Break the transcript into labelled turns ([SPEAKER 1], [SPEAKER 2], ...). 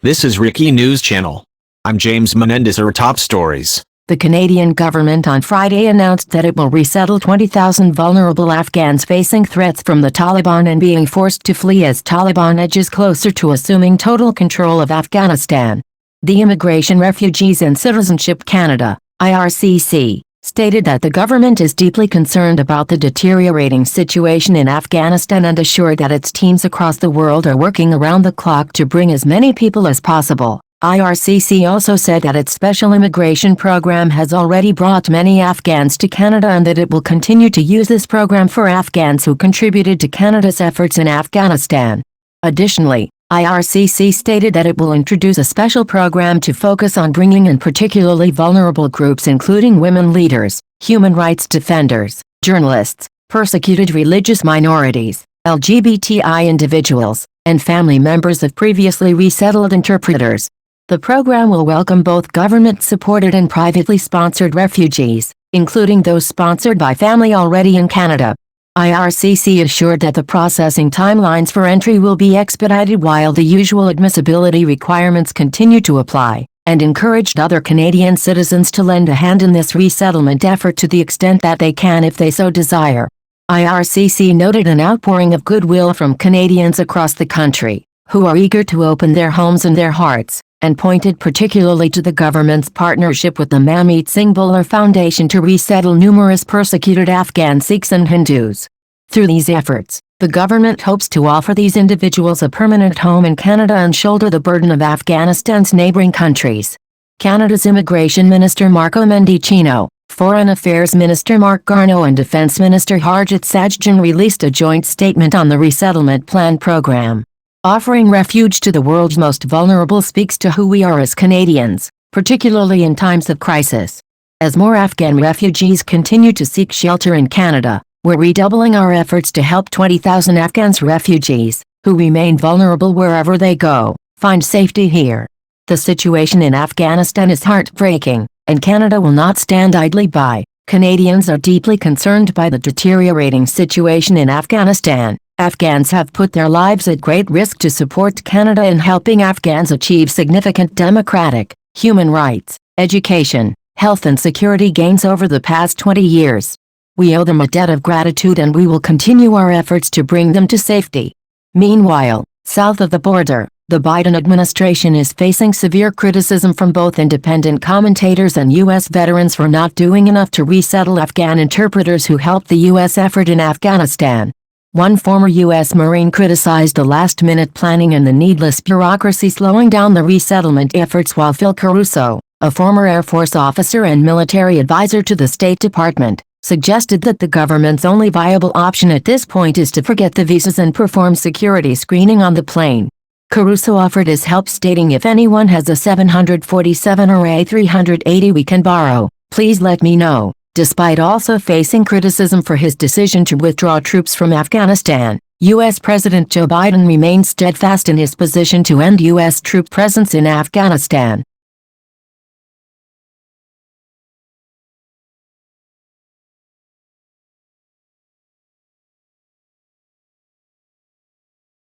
[SPEAKER 1] This is Rickie News Channel. I'm James Menendez. Our top stories.
[SPEAKER 2] The Canadian government on Friday announced that it will resettle 20,000 vulnerable Afghans facing threats from the Taliban and being forced to flee as Taliban edges closer to assuming total control of Afghanistan. The Immigration, Refugees and Citizenship Canada, IRCC, stated that the government is deeply concerned about the deteriorating situation in Afghanistan and assured that its teams across the world are working around the clock to bring as many people as possible. IRCC also said that its special immigration program has already brought many Afghans to Canada and that it will continue to use this program for Afghans who contributed to Canada's efforts in Afghanistan. Additionally, IRCC stated that it will introduce a special program to focus on bringing in particularly vulnerable groups including women leaders, human rights defenders, journalists, persecuted religious minorities, LGBTI individuals, and family members of previously resettled interpreters. The program will welcome both government-supported and privately sponsored refugees, including those sponsored by family already in Canada. IRCC assured that the processing timelines for entry will be expedited while the usual admissibility requirements continue to apply, and encouraged other Canadian citizens to lend a hand in this resettlement effort to the extent that they can if they so desire. IRCC noted an outpouring of goodwill from Canadians across the country, who are eager to open their homes and their hearts, and pointed particularly to the government's partnership with the Manmeet Singh Bhullar Foundation to resettle numerous persecuted Afghan Sikhs and Hindus. Through these efforts, the government hopes to offer these individuals a permanent home in Canada and shoulder the burden of Afghanistan's neighboring countries. Canada's Immigration Minister Marco Mendicino, Foreign Affairs Minister Marc Garneau and Defence Minister Harjit Sajjan released a joint statement on the resettlement plan program. Offering refuge to the world's most vulnerable speaks to who we are as Canadians, particularly in times of crisis. As more Afghan refugees continue to seek shelter in Canada, we're redoubling our efforts to help 20,000 Afghans refugees, who remain vulnerable wherever they go, find safety here. The situation in Afghanistan is heartbreaking, and Canada will not stand idly by. Canadians are deeply concerned by the deteriorating situation in Afghanistan. Afghans have put their lives at great risk to support Canada in helping Afghans achieve significant democratic, human rights, education, health and security gains over the past 20 years. We owe them a debt of gratitude and we will continue our efforts to bring them to safety. Meanwhile, south of the border, the Biden administration is facing severe criticism from both independent commentators and U.S. veterans for not doing enough to resettle Afghan interpreters who helped the U.S. effort in Afghanistan. One former U.S. Marine criticized the last-minute planning and the needless bureaucracy slowing down the resettlement efforts, while Phil Caruso, a former Air Force officer and military advisor to the State Department, suggested that the government's only viable option at this point is to forget the visas and perform security screening on the plane. Caruso offered his help, stating, "If anyone has a 747 or A380 we can borrow, please let me know." Despite also facing criticism for his decision to withdraw troops from Afghanistan, U.S. President Joe Biden remains steadfast in his position to end U.S. troop presence in Afghanistan.